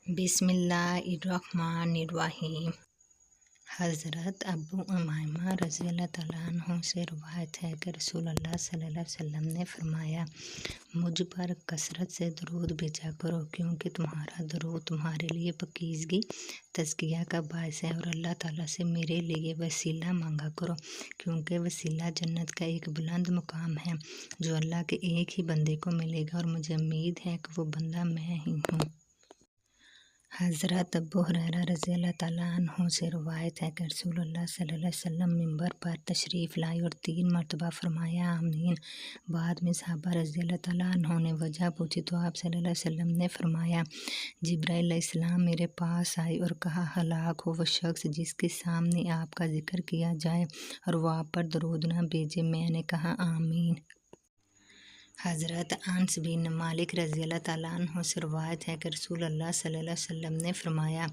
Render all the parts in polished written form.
بسم اللہ الرحمن الرحیم۔ حضرت ابو امامہ رضی اللہ تعالیٰ عنہ سے روایت ہے کہ رسول اللہ صلی اللہ علیہ وسلم نے فرمایا، مجھ پر کثرت سے درود بھیجا کرو، کیونکہ تمہارا درود تمہارے لیے پاکیزگی تزکیہ کا باعث ہے، اور اللہ تعالیٰ سے میرے لیے وسیلہ مانگا کرو، کیونکہ وسیلہ جنت کا ایک بلند مقام ہے جو اللہ کے ایک ہی بندے کو ملے گا، اور مجھے امید ہے کہ وہ بندہ میں ہی ہوں۔ حضرت ابو ہریرہ رضی اللہ تعالیٰ عنہ سے روایت ہے کہ رسول اللہ صلی اللہ علیہ وسلم منبر پر تشریف لائے اور 3 مرتبہ فرمایا آمین۔ بعد میں صحابہ رضی اللہ تعالیٰ عنہ نے وجہ پوچھی تو آپ صلی اللہ علیہ وسلم نے فرمایا، جبرائیل علیہ السلام میرے پاس آئے اور کہا، ہلاک ہو وہ شخص جس کے سامنے آپ کا ذکر کیا جائے اور وہ آپ پر درود نہ بھیجے۔ میں نے کہا آمین۔ حضرت انس بن مالک رضی اللہ تعالیٰ عنہ سے روایت ہے کہ رسول اللہ صلی اللہ علیہ وسلم نے فرمایا،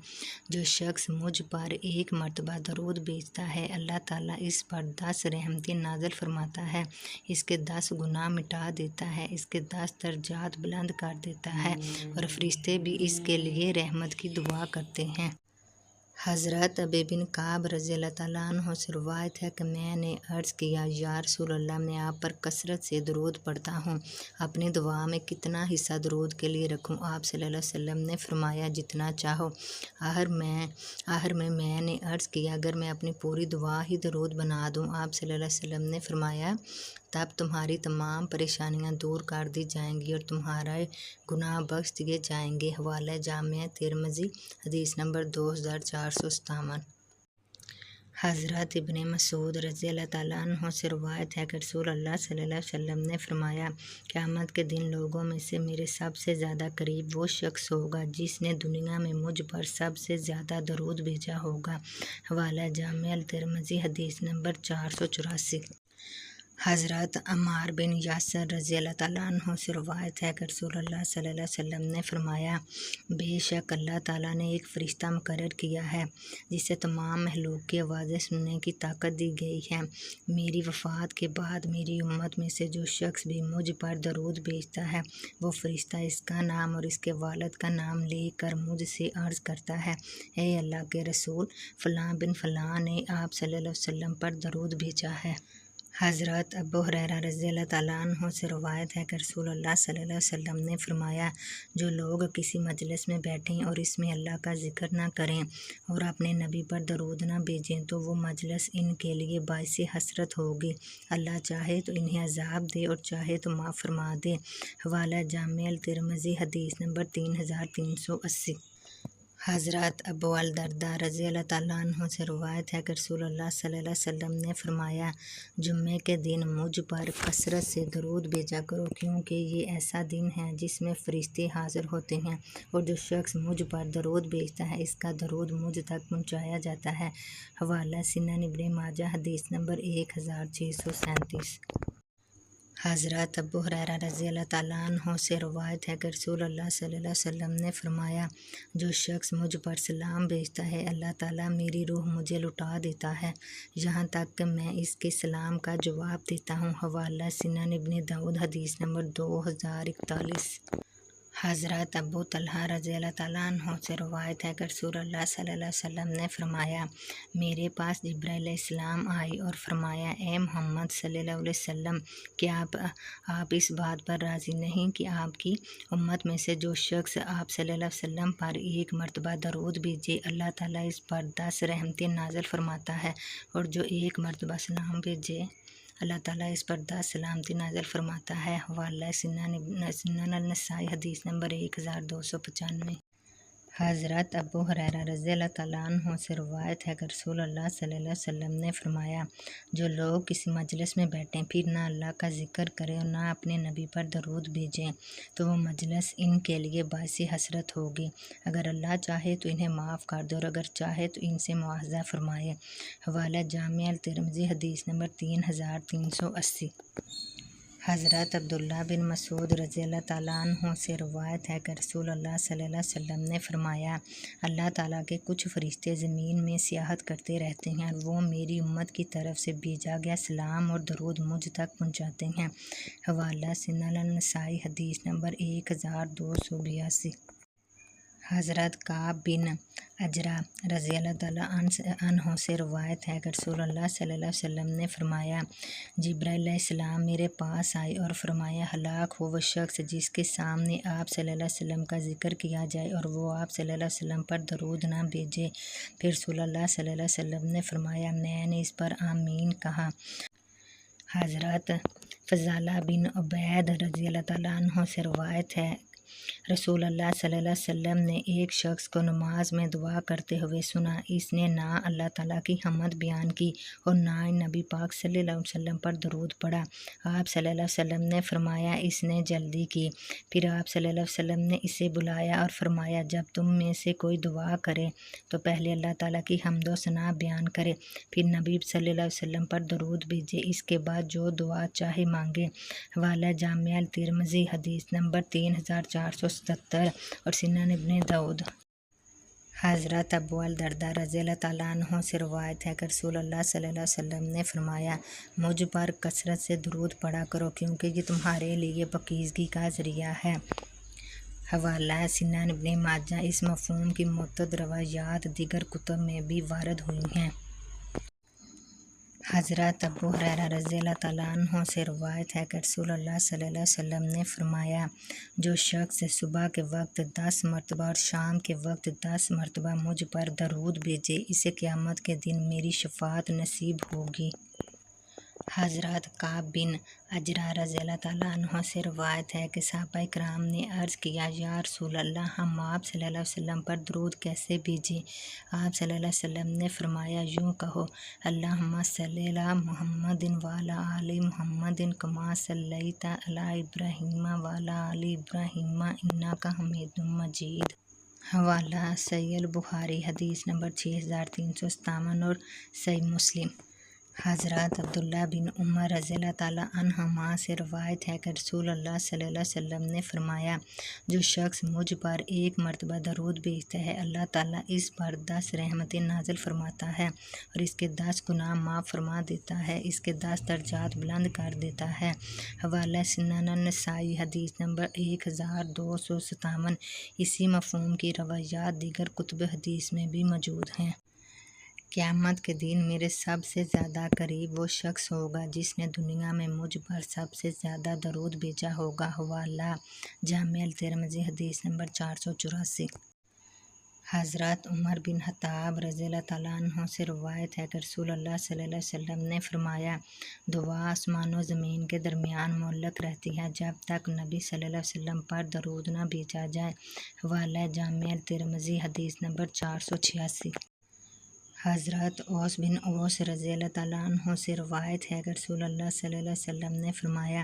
جو شخص مجھ پر 1 مرتبہ درود بھیجتا ہے، اللہ تعالیٰ اس پر 10 رحمتیں نازل فرماتا ہے، اس کے 10 گناہ مٹا دیتا ہے، اس کے 10 درجات بلند کر دیتا ہے، اور فرشتے بھی اس کے لیے رحمت کی دعا کرتے ہیں۔ حضرت ابی بن کعب رضی اللہ تعالیٰ عنہ سے روایت ہے کہ میں نے عرض کیا، یا رسول اللہ، میں آپ پر کثرت سے درود پڑھتا ہوں، اپنی دعا میں کتنا حصہ درود کے لیے رکھوں؟ آپ صلی اللہ علیہ وسلم نے فرمایا، جتنا چاہو۔ آخر میں نے عرض کیا، اگر میں اپنی پوری دعا ہی درود بنا دوں؟ آپ صلی اللہ علیہ وسلم نے فرمایا، تب تمہاری تمام پریشانیاں دور کر دی جائیں گی اور تمہارے گناہ بخش دیے جائیں گے۔ حوالہ جامع ترمذی، حدیث نمبر 2457۔ حضرت ابن مسعود رضی اللہ تعالیٰ عنہ سے روایت ہے کہ رسول اللہ صلی اللہ علیہ وسلم نے فرمایا، قیامت کے دن لوگوں میں سے میرے سب سے زیادہ قریب وہ شخص ہوگا جس نے دنیا میں مجھ پر سب سے زیادہ درود بھیجا ہوگا۔ حوالہ جامع ترمذی، حدیث نمبر 484۔ حضرت عمار بن یاسر رضی اللہ تعالیٰ عنہ سے روایت ہے کہ رسول اللہ صلی اللہ علیہ وسلم نے فرمایا، بے شک اللہ تعالیٰ نے ایک فرشتہ مقرر کیا ہے جسے تمام مخلوق کی آوازیں سننے کی طاقت دی گئی ہے۔ میری وفات کے بعد میری امت میں سے جو شخص بھی مجھ پر درود بھیجتا ہے، وہ فرشتہ اس کا نام اور اس کے والد کا نام لے کر مجھ سے عرض کرتا ہے، اے اللہ کے رسول، فلاں بن فلاں نے آپ صلی اللہ علیہ وسلم پر درود بھیجا ہے۔ حضرت ابو ہریرہ رضی اللہ تعالیٰ عنہ سے روایت ہے کہ رسول اللہ صلی اللہ علیہ وسلم نے فرمایا، جو لوگ کسی مجلس میں بیٹھیں اور اس میں اللہ کا ذکر نہ کریں اور اپنے نبی پر درود نہ بھیجیں تو وہ مجلس ان کے لیے باعث حسرت ہوگی۔ اللہ چاہے تو انہیں عذاب دے اور چاہے تو معاف فرما دے۔ حوالہ جامع ترمذی، حدیث نمبر 3380۔ حضرت ابو الدرداء رضی اللہ تعالیٰ عنہ سے روایت ہے کہ رسول اللہ صلی اللہ علیہ وسلم نے فرمایا، جمعے کے دن مجھ پر کثرت سے درود بھیجا کرو، کیونکہ یہ ایسا دن ہے جس میں فرشتے حاضر ہوتے ہیں، اور جو شخص مجھ پر درود بھیجتا ہے اس کا درود مجھ تک پہنچایا جاتا ہے۔ حوالہ سنن ابن ماجہ، حدیث نمبر 1637۔ حضرت ابو ہریرہ رضی اللہ تعالیٰ عنہ سے روایت ہے کہ رسول اللہ صلی اللہ علیہ وسلم نے فرمایا، جو شخص مجھ پر سلام بھیجتا ہے، اللہ تعالیٰ میری روح مجھے لوٹا دیتا ہے یہاں تک کہ میں اس کے سلام کا جواب دیتا ہوں۔ حوالہ سنن ابن داؤد، حدیث نمبر 2041۔ حضرت ابو طلحہ رضی اللہ تعالیٰ عنہ سے روایت ہے کہ رسول اللہ صلی اللہ علیہ وسلم نے فرمایا، میرے پاس جبرائیل علیہ السلام آئے اور فرمایا، اے محمد صلی اللہ علیہ وسلم، کیا آپ اس بات پر راضی نہیں کہ آپ کی امت میں سے جو شخص آپ صلی اللہ علیہ وسلم پر 1 مرتبہ درود بھیجے، اللہ تعالیٰ اس پر 10 رحمتیں نازل فرماتا ہے، اور جو 1 مرتبہ سلام بھیجے، اللہ تعالیٰ اس پر 10 سلامتی نازل فرماتا ہے۔ حوالہ سنن النسائی، حدیث نمبر 1295۔ حضرت ابو ہریرہ رضی اللہ تعالیٰ عنہ سے روایت ہے کہ رسول اللہ صلی اللہ علیہ وسلم نے فرمایا، جو لوگ کسی مجلس میں بیٹھیں پھر نہ اللہ کا ذکر کریں اور نہ اپنے نبی پر درود بھیجیں تو وہ مجلس ان کے لیے باعث حسرت ہوگی۔ اگر اللہ چاہے تو انہیں معاف کر دے اور اگر چاہے تو ان سے مواخذہ فرمائے۔ حوالہ جامع ترمذی، حدیث نمبر 3380۔ حضرت عبداللہ بن مسعود رضی اللہ تعالیٰ عنہ سے روایت ہے کہ رسول اللہ صلی اللہ علیہ وسلم نے فرمایا، اللہ تعالیٰ کے کچھ فرشتے زمین میں سیاحت کرتے رہتے ہیں اور وہ میری امت کی طرف سے بھیجا گیا سلام اور درود مجھ تک پہنچاتے ہیں۔ حوالہ سنن النسائی، حدیث نمبر 1282۔ حضرت کعب بن اجرا رضی اللہ تعالیٰ عنہ سے روایت ہے کہ رسول اللہ صلی اللہ علیہ وسلم نے فرمایا، جبرائیل علیہ السلام میرے پاس آئے اور فرمایا، ہلاک ہو وہ شخص جس کے سامنے آپ صلی اللہ علیہ وسلم کا ذکر کیا جائے اور وہ آپ صلی اللہ علیہ وسلم پر درود نہ بھیجے۔ پھر رسول اللہ صلی اللہ علیہ وسلم نے فرمایا، میں نے اس پر آمین کہا۔ حضرت فضالہ بن عبید رضی اللہ تعالیٰ عنہ سے روایت ہے، رسول اللہ صلی اللہ علیہ وسلم نے ایک شخص کو نماز میں دعا کرتے ہوئے سنا۔ اس نے نہ اللہ تعالیٰ کی حمد بیان کی اور نہ نبی پاک صلی اللہ علیہ وسلم پر درود پڑھا۔ آپ صلی اللہ علیہ وسلم نے فرمایا، اس نے جلدی کی۔ پھر آپ صلی اللہ علیہ وسلم نے اسے بلایا اور فرمایا، جب تم میں سے کوئی دعا کرے تو پہلے اللہ تعالیٰ کی حمد و ثنا بیان کرے، پھر نبی صلی اللہ علیہ وسلم پر درود بھیجے، اس کے بعد جو دعا چاہے مانگے۔ حوالہ جامع الترمذی حدیث نمبر 3477 اور سنن ابن داؤد۔ حضرت ابو الدرداء رضی اللہ تعالیٰ عنہ سے روایت ہے کہ رسول اللہ صلی اللہ علیہ وسلم نے فرمایا، مجھ پر کثرت سے درود پڑھا کرو کیونکہ یہ تمہارے لیے پاکیزگی کا ذریعہ ہے۔ حوالہ سنن ابن ماجہ۔ اس مفہوم کی متعدد روایات دیگر کتب میں بھی وارد ہوئی ہیں۔ حضرت ابو ہریرہ رضی اللہ تعالیٰ عنہ سے روایت ہے کہ رسول اللہ صلی اللہ علیہ وسلم نے فرمایا، جو شخص صبح کے وقت 10 مرتبہ اور شام کے وقت 10 مرتبہ مجھ پر درود بھیجے، اسے قیامت کے دن میری شفاعت نصیب ہوگی۔ حضرت کعب بن اجرا رضی اللہ تعالیٰ عنہ سے روایت ہے کہ صحابہ کرام نے عرض کیا، یا رسول اللہ، ہم آپ صلی اللہ علیہ وسلم پر درود کیسے بھیجیں؟ آپ صلی اللہ علیہ وسلم نے فرمایا، یوں کہو، اللہم صلی علی محمد وعلی آل محمد کما صلیت علی ابراہیم وعلی آل ابراہیم انک حمید مجید۔ حوالہ صحیح البخاری حدیث نمبر 6357 اور صحیح مسلم۔ حضرت عبداللہ بن عمر رضی اللہ تعالیٰ عنہما سے روایت ہے کہ رسول اللہ صلی اللہ علیہ وسلم نے فرمایا، جو شخص مجھ پر 1 مرتبہ درود بھیجتا ہے، اللہ تعالیٰ اس پر 10 رحمتیں نازل فرماتا ہے اور اس کے 10 گناہ معاف فرما دیتا ہے، اس کے 10 درجات بلند کر دیتا ہے۔ حوالہ سنن النسائی حدیث نمبر 1257۔ اسی مفہوم کی روایات دیگر کتب حدیث میں بھی موجود ہیں۔ قیامت کے دن میرے سب سے زیادہ قریب وہ شخص ہوگا جس نے دنیا میں مجھ پر سب سے زیادہ درود بھیجا ہوگا۔ حوالہ جامع الترمذی حدیث نمبر 484۔ حضرت عمر بن خطاب رضی اللہ تعالیٰ عنہ سے روایت ہے کہ رسول اللہ صلی اللہ علیہ وسلم نے فرمایا، دعا آسمان و زمین کے درمیان معلق رہتی ہے جب تک نبی صلی اللہ علیہ وسلم پر درود نہ بھیجا جائے۔ حوالہ جامع الترمذی حدیث نمبر 486۔ حضرت اوس بن اوس رضی اللہ تعالیٰ عنہ سے روایت ہے کہ رسول اللہ صلی اللہ علیہ وسلم نے فرمایا،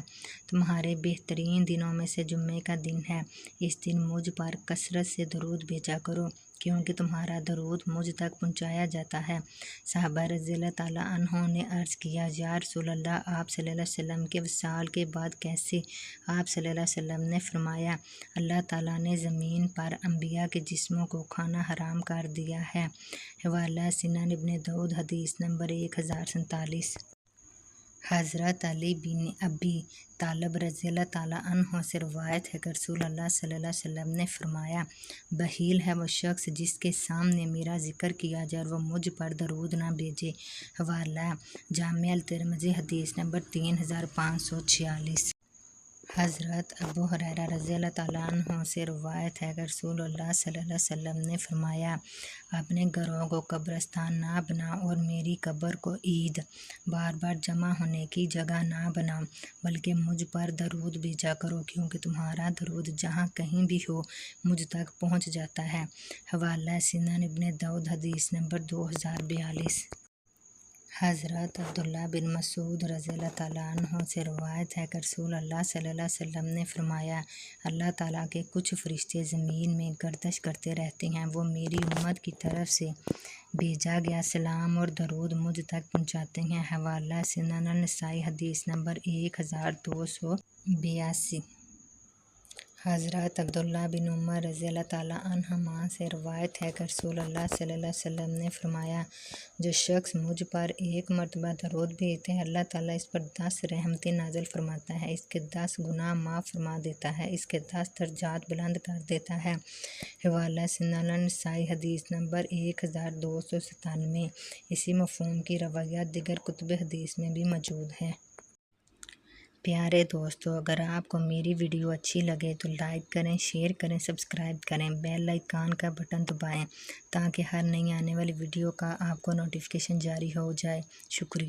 تمہارے بہترین دنوں میں سے جمعے کا دن ہے، اس دن مجھ پر کثرت سے درود بھیجا کرو کیونکہ تمہارا درود مجھ تک پہنچایا جاتا ہے۔ صحابہ رضی اللہ تعالیٰ عنہ نے عرض کیا، یا رسول اللہ، آپ صلی اللہ علیہ وسلم کے وصال کے بعد کیسے؟ آپ صلی اللہ علیہ وسلم نے فرمایا، اللہ تعالیٰ نے زمین پر انبیاء کے جسموں کو کھانا حرام کر دیا ہے۔ حوالہ سنن ابن داؤد حدیث نمبر 1047۔ حضرت علی بن ابی طالب رضی اللہ تعالیٰ عنہ سے روایت ہے کہ رسول اللہ صلی اللہ علیہ وسلم نے فرمایا، بخیل ہے وہ شخص جس کے سامنے میرا ذکر کیا جائے اور وہ مجھ پر درود نہ بھیجے۔ حوالہ جامع الترمذی حدیث نمبر 3546۔ حضرت ابو ہریرہ رضی اللہ تعالیٰ عنہ سے روایت ہے کہ رسول اللہ صلی اللہ علیہ وسلم نے فرمایا، اپنے گھروں کو قبرستان نہ بنا اور میری قبر کو عید بار بار جمع ہونے کی جگہ نہ بنا، بلکہ مجھ پر درود بھیجا کرو کیونکہ تمہارا درود جہاں کہیں بھی ہو مجھ تک پہنچ جاتا ہے۔ حوالہ سنن ابن داؤد حدیث نمبر 2042۔ حضرت عبداللہ بن مسعود رضی اللہ تعالیٰ عنہ سے روایت ہے کہ رسول اللہ صلی اللہ علیہ وسلم نے فرمایا، اللہ تعالیٰ کے کچھ فرشتے زمین میں گردش کرتے رہتے ہیں، وہ میری امت کی طرف سے بھیجا گیا سلام اور درود مجھ تک پہنچاتے ہیں۔ حوالہ سنن النسائی حدیث نمبر 1282۔ حضرت عبداللہ بن عمر رضی اللہ تعالیٰ عنہما سے روایت ہے کہ رسول اللہ صلی اللہ علیہ وسلم نے فرمایا، جو شخص مجھ پر ایک مرتبہ درود بھیجتے ہیں اللہ تعالیٰ اس پر 10 رحمتیں نازل فرماتا ہے، اس کے 10 گناہ معاف فرما دیتا ہے، اس کے 10 درجات بلند کر دیتا ہے۔ حوالہ سنن نسائی حدیث نمبر 1297۔ اسی مفہوم کی روایات دیگر کتب حدیث میں بھی موجود ہیں۔ پیارے دوستو، اگر آپ کو میری ویڈیو اچھی لگے تو لائک کریں، شیئر کریں، سبسکرائب کریں، بیل آئیکن کا بٹن دبائیں تاکہ ہر نئی آنے والی ویڈیو کا آپ کو نوٹیفیکیشن جاری ہو جائے۔ شکریہ۔